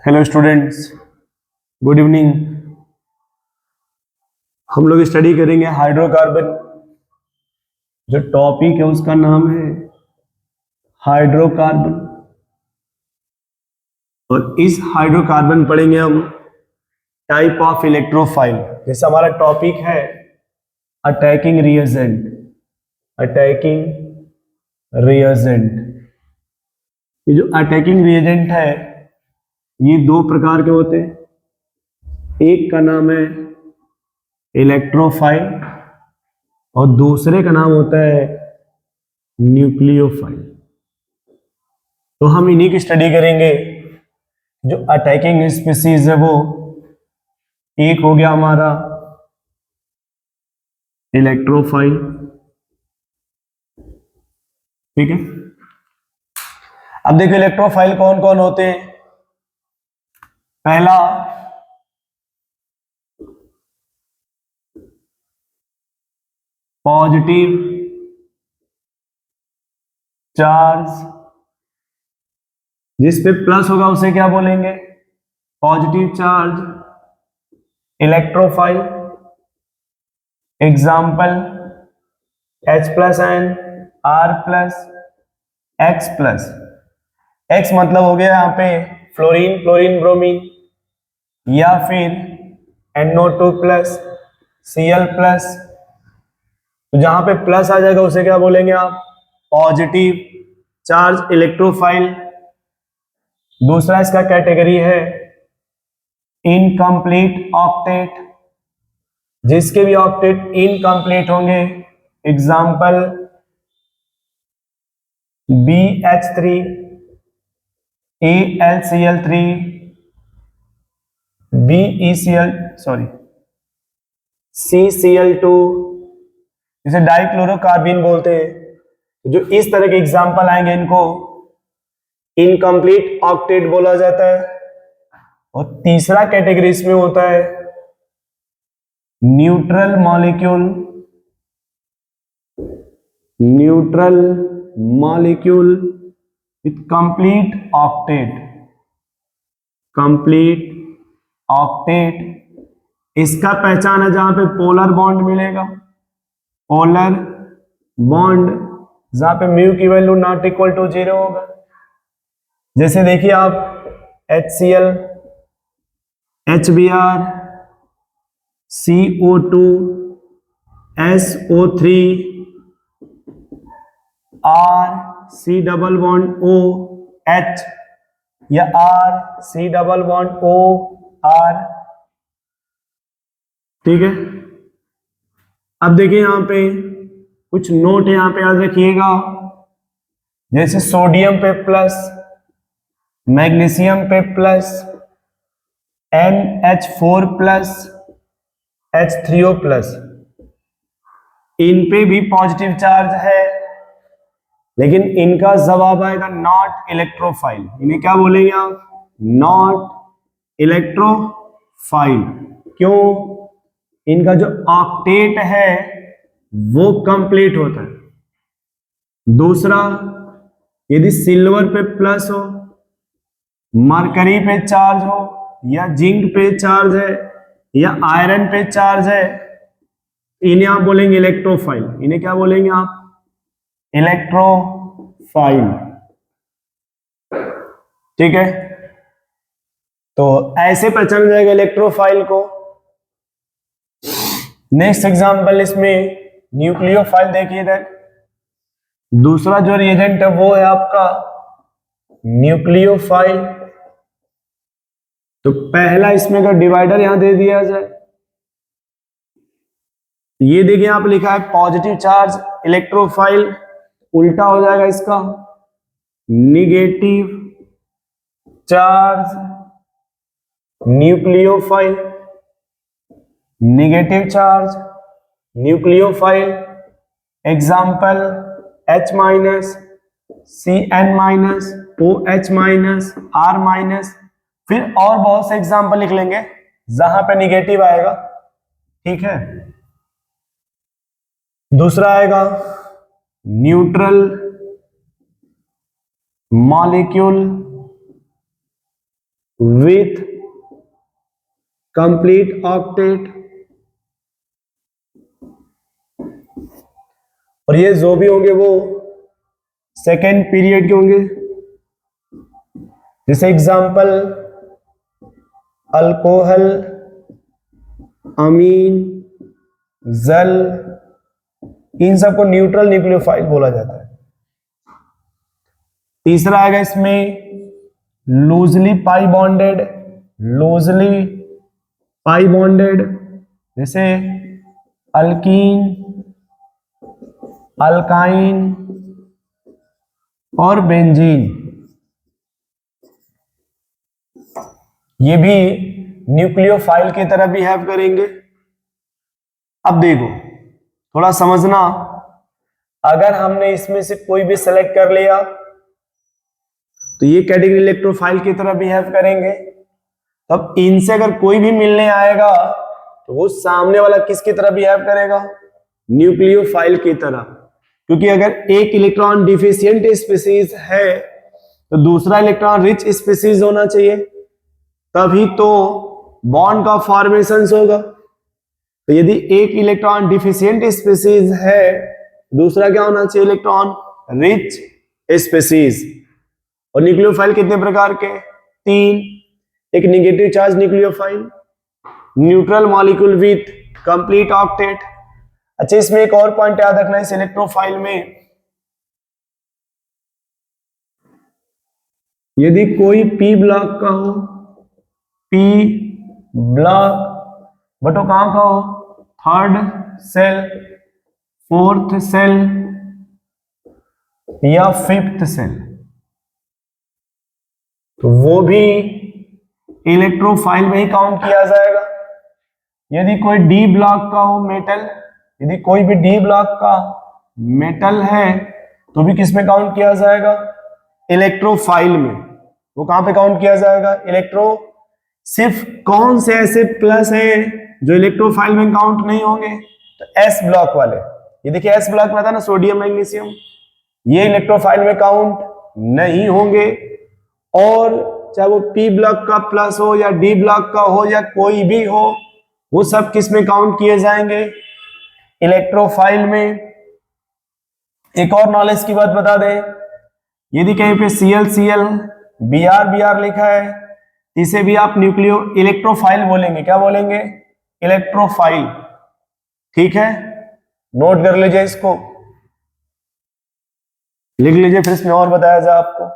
Hello students, good evening. हम लोग study करेंगे हाइड्रोकार्बन। जो टॉपिक है उसका नाम है हाइड्रोकार्बन। और इस हाइड्रोकार्बन पढ़ेंगे हम टाइप ऑफ इलेक्ट्रोफाइल। जैसे हमारा टॉपिक है अटैकिंग रिएजेंट। अटैकिंग रिएजेंट, ये जो अटैकिंग रिएजेंट है ये दो प्रकार के होते हैं। एक का नाम है इलेक्ट्रोफाइल और दूसरे का नाम होता है न्यूक्लियोफाइल। तो हम इन्हीं की स्टडी करेंगे। जो अटैकिंग स्पीसीज है वो एक हो गया हमारा इलेक्ट्रोफाइल, ठीक है। अब देखो इलेक्ट्रोफाइल कौन कौन होते हैं। पहला पॉजिटिव चार्ज, जिस पे प्लस होगा उसे क्या बोलेंगे? Positive charge electrophile. Example H+N, R+, X+। X मतलब हो गया यहाँ पे फ्लोरीन, क्लोरीन, ब्रोमीन, या फिर NO2+, Cl+। तो जहां पे प्लस आ जाएगा उसे क्या बोलेंगे आप? Positive charge electrophile. दूसरा इसका कैटेगरी है इनकम्प्लीट ऑक्टेट, जिसके भी ऑक्टेट इनकम्प्लीट होंगे। एग्जाम्पल BH3, AlCl3, CCl2, जिसे डाइक्लोरोकार्बीन बोलते हैं। जो इस तरह के एग्जाम्पल आएंगे इनको इनकम्प्लीट ऑक्टेट बोला जाता है। और तीसरा कैटेगरी इसमें होता है neutral molecule. Neutral molecule with complete octet. Complete octet इसका पहचान है जहां पे पोलर बॉन्ड मिलेगा। पोलर बॉन्ड जहां पे म्यू की वैल्यू नॉट इक्वल टू 0 होगा। जैसे देखिए आप HCl, HBr, CO2, SO3, R C double bond O H, या R C double bond O R, ठीक है। अब देखिए यहां पे कुछ नोट है, यहां पे याद रखिएगा। जैसे सोडियम पे प्लस, मैग्नीशियम पे प्लस, NH4+, H3O+, इन पे भी पॉजिटिव चार्ज है, लेकिन इनका जवाब आएगा नॉट इलेक्ट्रोफाइल। इन्हें क्या बोलेंगे आप? Not electrophile. क्यों? इनका जो ऑक्टेट है वो कंप्लीट होता है। दूसरा, यदि सिल्वर पे प्लस हो, मरकरी पे चार्ज हो, या जिंक पे चार्ज है, या आयरन पे चार्ज है, इन्हें आप बोलेंगे इलेक्ट्रोफाइल। इन्हें क्या बोलेंगे आप? इलेक्ट्रोफाइल, ठीक है। तो ऐसे पहचाना जाएगा इलेक्ट्रोफाइल को। नेक्स्ट एग्जांपल इसमें न्यूक्लियोफाइल देखिए इधर। दूसरा जो रिएजेंट है वो है आपका न्यूक्लियोफाइल। तो पहला इसमें का डिवाइडर यहां दे दिया जाए, ये देखिए आप लिखा है पॉजिटिव चार्ज इलेक्ट्रोफाइल, उल्टा हो जाएगा इसका negative charge nucleophile. Negative charge nucleophile. Example H-, Cn-, OH-, R-। फिर और बहुत से एग्जाम्पल लिख लेंगे जहां पे निगेटिव आएगा, ठीक है। दूसरा आएगा neutral molecule with complete octet, और ये जो भी होंगे वो सेकेंड पीरियड के होंगे। जैसे एग्जांपल अल्कोहल, अमीन, जल, इन सबको न्यूट्रल न्यूक्लियोफाइल बोला जाता है। तीसरा आएगा इसमें लूजली पाई बॉन्डेड, लूजली पाई बॉन्डेड, जैसे अल्कीन, अल्काइन और बेंजीन, ये भी न्यूक्लियोफाइल की तरह बिहेव करेंगे। अब देखो थोड़ा समझना, अगर हमने इसमें से कोई भी सेलेक्ट कर लिया तो ये कैटेगरी इलेक्ट्रोफाइल की तरह बिहेव करेंगे। तब इनसे अगर कोई भी मिलने आएगा तो वो सामने वाला किसकी तरह बिहेव करेगा? न्यूक्लियोफाइल की तरह, क्योंकि अगर एक इलेक्ट्रॉन डिफिशिएंट स्पीसीज है तो दूसरा इलेक्ट्रॉन रिच स्पीसीज होना चाहिए, तभी तो बॉन्ड का फॉर्मेशन होगा। तो यदि एक इलेक्ट्रॉन डिफिशिएंट स्पीसीज है, दूसरा क्या होना चाहिए? Electron rich species. और न्यूक्लियोफाइल कितने प्रकार के? 3। एक negative charge nucleophile, neutral molecule with complete octet. अच्छा, इसमें एक और पॉइंट याद रखना है इस इलेक्ट्रोफाइल में, यदि कोई पी ब्लॉक का हो, पी ब्लॉक, बट वो कहां का हो? थर्ड सेल, फोर्थ सेल या फिफ्थ सेल, तो वो भी इलेक्ट्रोफाइल में ही काउंट किया जाएगा। यदि कोई डी ब्लॉक का हो मेटल, यदि कोई भी डी ब्लॉक का मेटल है तो भी किस में काउंट किया जाएगा? इलेक्ट्रोफाइल में। वो कहां पे काउंट किया जाएगा? इलेक्ट्रो। सिर्फ कौन से ऐसे प्लस है जो इलेक्ट्रोफाइल में काउंट नहीं होंगे? तो एस ब्लॉक वाले। ये देखिए एस ब्लॉक में था ना, सोडियम मैग्नीशियम, ये इलेक्ट्रोफाइल में काउंट नहीं होंगे। और चाहे वो पी ब्लॉक का प्लस हो या डी ब्लॉक का हो या कोई भी हो, वो सब किस में काउंट किए जाएंगे? इलेक्ट्रोफाइल में। एक और नॉलेज की बात बता दें, यदि कहीं पे Cl Br लिखा है, इसे भी आप न्यूक्लियो इलेक्ट्रोफाइल बोलेंगे। क्या बोलेंगे? इलेक्ट्रोफाइल। ठीक है, नोट कर लीजिए, इसको लिख लीजिए, फिर इसमें और बताया जाए आपको।